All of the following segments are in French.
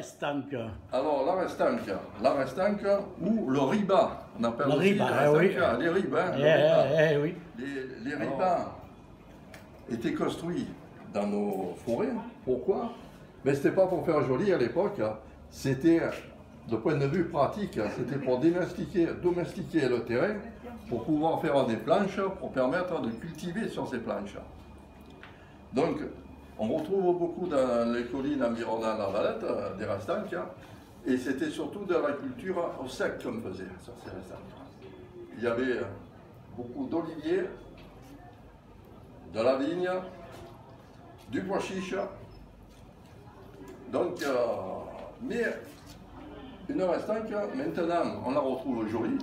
restanque. Alors, la restanque ou le riba, on appelle Le aussi riba, la restanque, oui. les ribas. Le riba. Oui. Les ribas étaient construits dans nos forêts. Pourquoi? Mais ce n'était pas pour faire joli à l'époque, c'était, de point de vue pratique, c'était pour domestiquer le terrain, pour pouvoir faire des planches, pour permettre de cultiver sur ces planches. Donc, on retrouve beaucoup dans les collines environnant la Valette, des restanques, et c'était surtout de la culture au sec qu'on faisait sur ces restanques. Il y avait beaucoup d'oliviers, de la vigne, du bois chiche. Donc, mais une restanque, maintenant, on la retrouve jolie,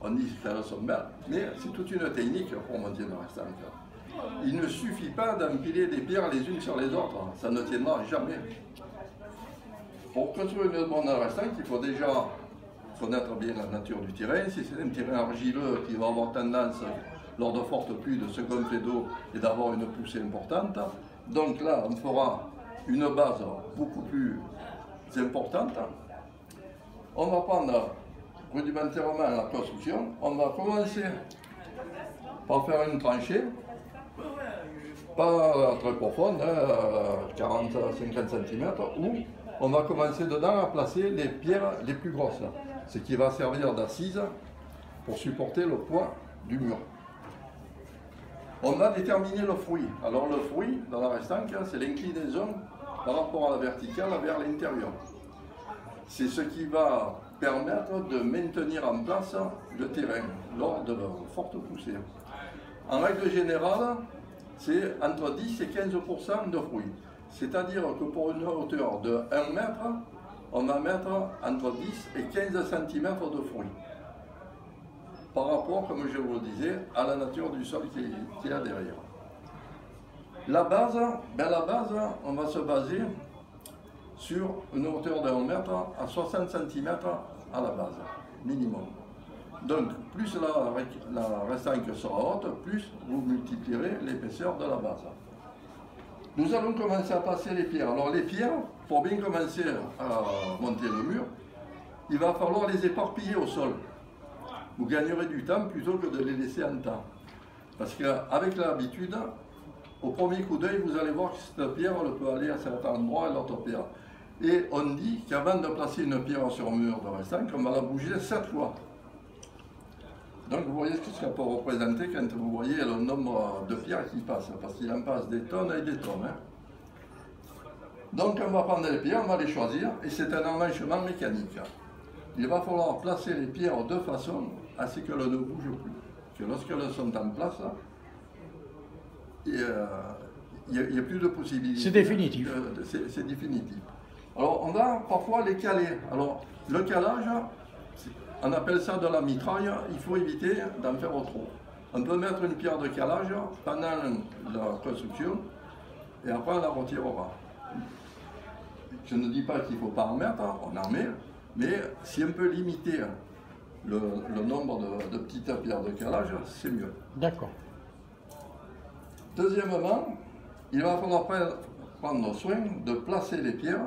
on dit qu'elles sont belles, mais c'est toute une technique pour monter une restanque. Il ne suffit pas d'empiler des pierres les unes sur les autres, ça ne tiendra jamais. Pour construire une bonne restanque, il faut déjà connaître bien la nature du terrain. Si c'est un terrain argileux qui va avoir tendance, lors de fortes pluies, de se gonfler d'eau et d'avoir une poussée importante, donc là, on fera une base beaucoup plus importante. On va prendre rudimentairement la construction. On va commencer par faire une tranchée, pas très profonde, 40-50 cm, où on va commencer dedans à placer les pierres les plus grosses, ce qui va servir d'assise pour supporter le poids du mur. On va déterminer le fruit. Alors le fruit, dans la restanque, c'est l'inclinaison par rapport à la verticale vers l'intérieur. C'est ce qui va permettre de maintenir en place le terrain lors de fortes poussées. En règle générale, c'est entre 10 et 15% de fruits. C'est-à-dire que pour une hauteur de 1 mètre, on va mettre entre 10 et 15 cm de fruits. Par rapport, comme je vous le disais, à la nature du sol qu'il y a derrière. La base, on va se baser sur une hauteur de 1 mètre à 60 cm à la base, minimum. Donc, plus la restanque sera haute, plus vous multiplierez l'épaisseur de la base. Nous allons commencer à passer les pierres. Alors les pierres, pour bien commencer à monter le mur, il va falloir les éparpiller au sol. Vous gagnerez du temps plutôt que de les laisser en tas. Parce qu'avec l'habitude, au premier coup d'œil, vous allez voir que cette pierre elle peut aller à certains endroits et l'autre pierre. Et on dit qu'avant de placer une pierre sur un mur de restanque, on va la bouger 7 fois. Donc vous voyez ce que ça peut représenter quand vous voyez le nombre de pierres qui passent, parce qu'il en passe des tonnes et des tonnes. Donc on va prendre les pierres, on va les choisir, et c'est un emmanchement mécanique. Il va falloir placer les pierres de façon à ce qu'elles ne bougent plus. Que lorsqu'elles sont en place, il n'y a plus de possibilité. C'est définitif. C'est définitif. Alors on va parfois les caler. Alors le calage, on appelle ça de la mitraille, il faut éviter d'en faire trop. On peut mettre une pierre de calage pendant la construction et après on la retirera. Je ne dis pas qu'il ne faut pas en mettre, on en met, mais si on peut limiter le nombre de petites pierres de calage, c'est mieux. D'accord. Deuxièmement, il va falloir prendre soin de placer les pierres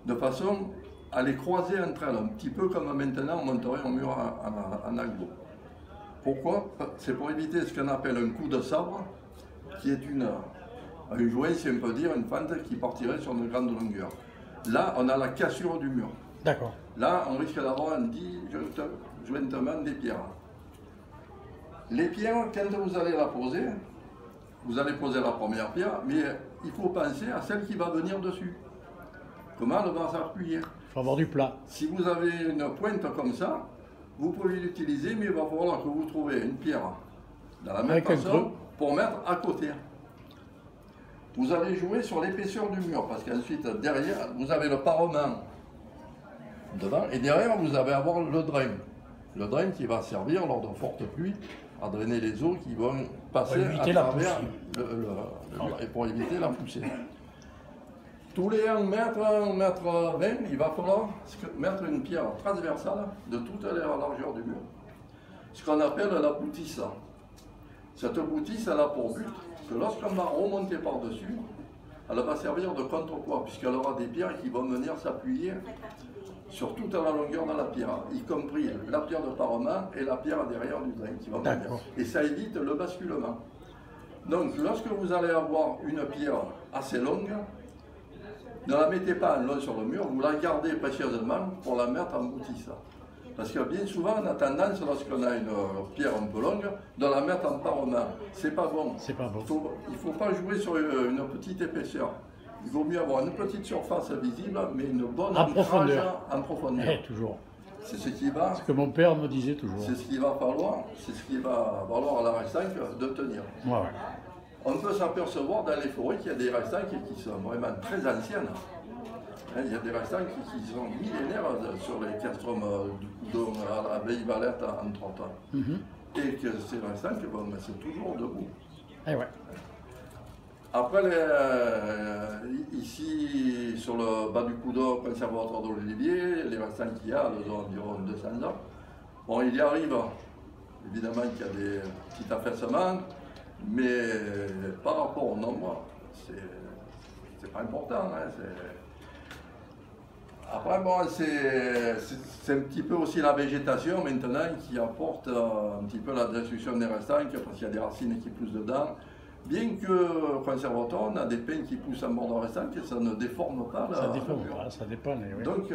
de façon à les croiser entre elles, un petit peu comme maintenant on monterait un mur en aglo. Pourquoi? C'est pour éviter ce qu'on appelle un coup de sabre, qui est un joint, si on peut dire, une fente qui partirait sur une grande longueur. Là, on a la cassure du mur. D'accord. Là, on risque d'avoir un disjointement des pierres. Les pierres, quand vous allez la poser, vous allez poser la première pierre, mais il faut penser à celle qui va venir dessus. Comment elle va s'appuyer? Il faut avoir du plat. Si vous avez une pointe comme ça, vous pouvez l'utiliser, mais il va falloir que vous trouviez une pierre dans la même façon pour mettre à côté. Vous allez jouer sur l'épaisseur du mur, parce qu'ensuite, derrière, vous avez le parement devant, et derrière, vous allez avoir le drain. Le drain qui va servir, lors de fortes pluies, à drainer les eaux qui vont passer à travers le mur, et pour éviter la poussée. Tous les 1 mètre, 1 mètre 20, il va falloir mettre une pierre transversale de toute la largeur du mur. Ce qu'on appelle la boutisse. Cette boutisse, elle a pour but que lorsqu'on va remonter par-dessus, elle va servir de contrepoids, puisqu'elle aura des pierres qui vont venir s'appuyer sur toute la longueur de la pierre, y compris la pierre de parement et la pierre derrière du drain qui va venir. Et ça évite le basculement. Donc lorsque vous allez avoir une pierre assez longue, ne la mettez pas en long sur le mur, vous la gardez précieusement pour la mettre en boutisse. Parce que bien souvent, on a tendance, lorsqu'on a une pierre un peu longue, de la mettre en parement. C'est pas bon. C'est pas bon. Il ne faut pas jouer sur une petite épaisseur. Il vaut mieux avoir une petite surface visible, mais une bonne profondeur. En profondeur. Toujours. C'est ce qui va. Ce que mon père me disait toujours. C'est ce qui va falloir. C'est ce qui va valoir à la restanque de tenir. Ouais. On peut s'apercevoir dans les forêts qu'il y a des restanques qui sont vraiment très anciennes. Il y a des restanques qui sont millénaires sur les castromes du Coudon, à la Vieille Valette, entre autres. Et que ces restanques, bon, c'est toujours debout. Eh ouais. Après, ici, sur le bas du Coudon, conservatoire de l'Olivier, les restanques qu'il y a, elles ont environ 200 ans. Bon, il y arrive, évidemment qu'il y a des petits affaissements, mais par rapport au nombre, c'est pas important. Hein, après, bon, c'est un petit peu aussi la végétation maintenant qui apporte un petit peu la destruction des restanques, parce qu'il y a des racines qui poussent dedans. Bien que au conservatoire, on a des pins qui poussent en bord de restanque, ça ne déforme pas la mur. Ça dépend, oui. Donc,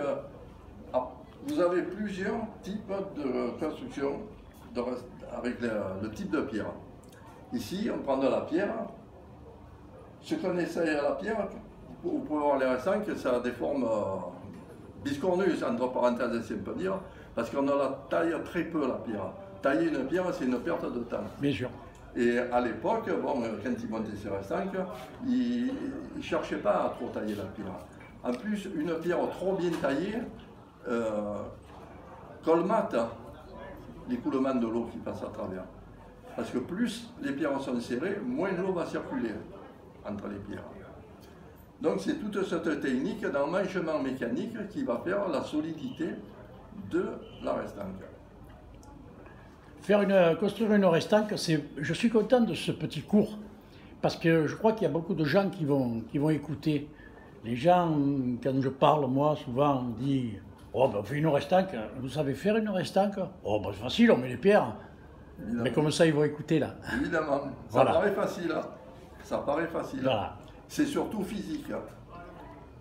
vous avez plusieurs types de construction avec le type de pierre. Ici, on prend de la pierre. Ce qu'on essaye à la pierre, vous pouvez voir les restanques, ça déforme biscornus, entre parenthèses, si on peut dire, parce qu'on a la taille très peu, la pierre. Tailler une pierre, c'est une perte de temps. Bien sûr. Et à l'époque, bon, quand ils montaient ces restanques, ils ne cherchaient pas à trop tailler la pierre. En plus, une pierre trop bien taillée colmate l'écoulement de l'eau qui passe à travers. Parce que plus les pierres sont serrées, moins l'eau va circuler entre les pierres. Donc c'est toute cette technique d'emmanchement mécanique qui va faire la solidité de la restanque. Construire une restanque, je suis content de ce petit cours, parce que je crois qu'il y a beaucoup de gens qui vont écouter. Les gens, quand je parle, moi, souvent, on me dit « Oh, ben, on fait une restanque. Vous savez faire une restanque? Oh, ben, c'est facile, on met les pierres. » Mais comme ça, ils vont écouter, là. Évidemment. Ça paraît facile, hein. Ça paraît facile. Voilà. C'est surtout physique.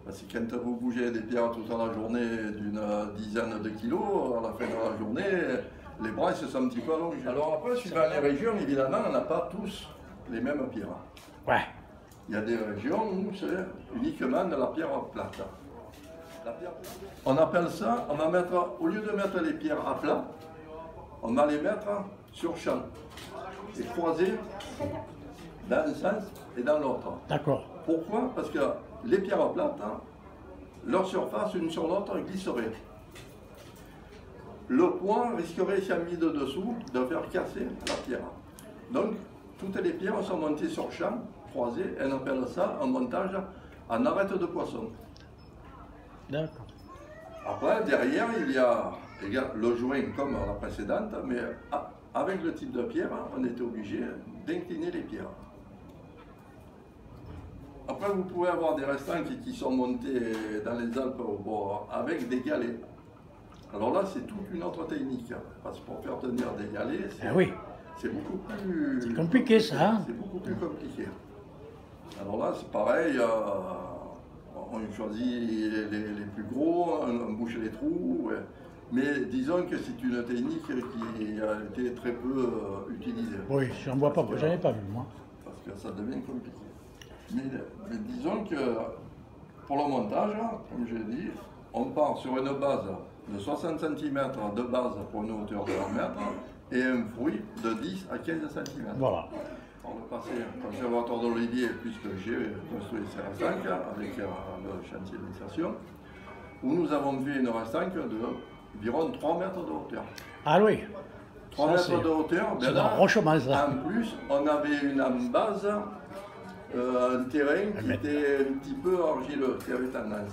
Parce que quand vous bougez des pierres toute la journée d'une dizaine de kilos, à la fin de la journée, les bras ils se sont un petit peu allongés. Alors après, suivant les régions, évidemment, on n'a pas tous les mêmes pierres. Ouais. Il y a des régions où c'est uniquement de la pierre plate. On appelle ça, on va mettre, au lieu de mettre les pierres à plat, on va les mettre sur champ et croiser dans un sens et dans l'autre. D'accord. Pourquoi? Parce que les pierres plates, leur surface une sur l'autre glisserait. Le poids risquerait, si on mis de dessous, de faire casser la pierre. Donc, toutes les pierres sont montées sur champ, croisées, et on appelle ça un montage en arête de poisson. D'accord. Après, derrière, il y a le joint comme la précédente, mais avec le type de pierre, on était obligé d'incliner les pierres. Après, vous pouvez avoir des restanques qui sont montés dans les Alpes au bord avec des galets. Alors là, c'est toute une autre technique. Parce que pour faire tenir des galets, c'est beaucoup plus... C'est compliqué, ça, hein? C'est beaucoup plus compliqué. Alors là, c'est pareil. On choisit les plus gros, on bouche les trous. Ouais. Mais disons que c'est une technique qui a été très peu utilisée. Oui, j'en vois pas, j'en ai pas vu, moi. Parce que ça devient compliqué. Mais disons que pour le montage, comme je l'ai dit, on part sur une base de 60 cm de base pour une hauteur de 1 mètre et un fruit de 10 à 15 cm. Voilà. Par le passé, conservatoire de l'Olivier, puisque j'ai construit ces restanques avec le chantier d'insertion, où nous avons fait une restanque d'environ 3 mètres de hauteur. Ah oui. 3 mètres de hauteur, ben là, en plus, on avait une base, un terrain qui était un petit peu argileux, qui avait tendance.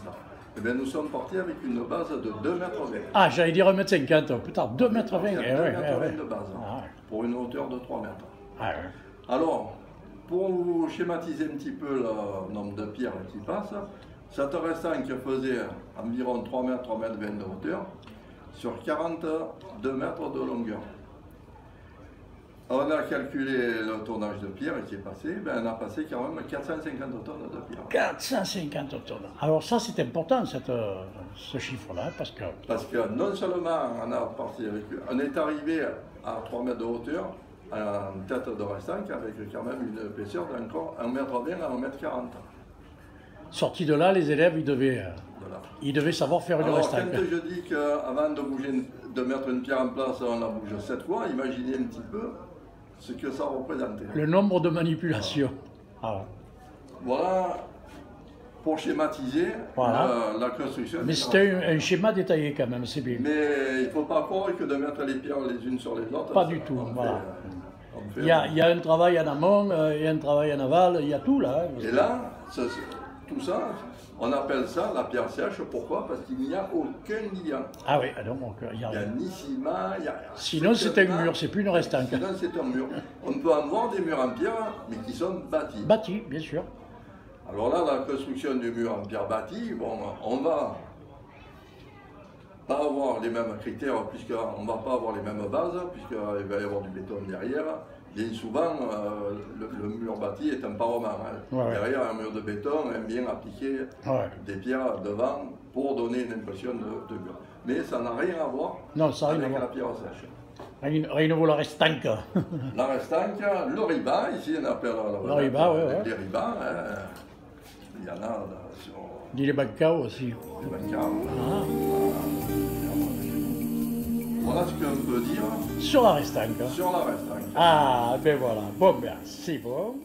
Et bien, nous sommes partis avec une base de 2,20 m. Ah, j'allais dire 1,50 m, putain, 2,20 m. 2,20 m de base, pour une hauteur de 3 mètres. Ah, ouais. Alors, Pour vous schématiser un petit peu le nombre de pierres qui passent, cette restanque faisait environ 3 mètres, 3 mètres 20 de hauteur sur 42 mètres de longueur. On a calculé le tonnage de pierre qui est passé, ben on a passé quand même 450 tonnes de pierre. 450 tonnes. Alors ça c'est important ce chiffre-là parce que... Parce que non seulement on a parti avec eux, on est arrivé à 3 mètres de hauteur en tête de restanque avec quand même une épaisseur d'encore 1 mètre 20 à 1 mètre 40. Sorti de là, les élèves ils devaient savoir faire une Alors, restanque. quand je dis qu'avant de mettre une pierre en place, on la bouge 7 fois, imaginez un petit peu ce que ça représentait. Le nombre de manipulations. Voilà, voilà pour schématiser la construction. Mais c'était un schéma détaillé quand même, c'est bien. Mais il ne faut pas croire que de mettre les pierres les unes sur les autres. Pas du tout, voilà. Il y a un travail en amont, il y a un travail en aval, il y a tout là. Et là, tout ça, on appelle ça la pierre sèche. Pourquoi? Parce qu'il n'y a aucun liant. Ah oui, donc il n'y a ni ciment, il n'y a rien. Sinon c'est un mur, c'est plus une restanque. Sinon c'est un mur. On peut avoir des murs en pierre, mais qui sont bâtis. Bâtis, bien sûr. Alors là, la construction du mur en pierre bâti, bon, on va pas avoir les mêmes critères, puisqu'on ne va pas avoir les mêmes bases, puisqu'il va y avoir du béton derrière. Bien souvent, le mur bâti est un parement. Derrière, un mur de béton, bien appliqué, des pierres devant pour donner une impression de mur. Mais ça n'a rien à voir avec la pierre sèche. Rien à voir la restanque. La restanque, le riba, ici on appelle le riba, les ribans. Il y en a sur... Dit les bancas aussi. Les bancas. Voilà ce qu'on peut dire. Sur la restanque. Sur la restanque. Ah, ben voilà. Bon, ben, c'est bon.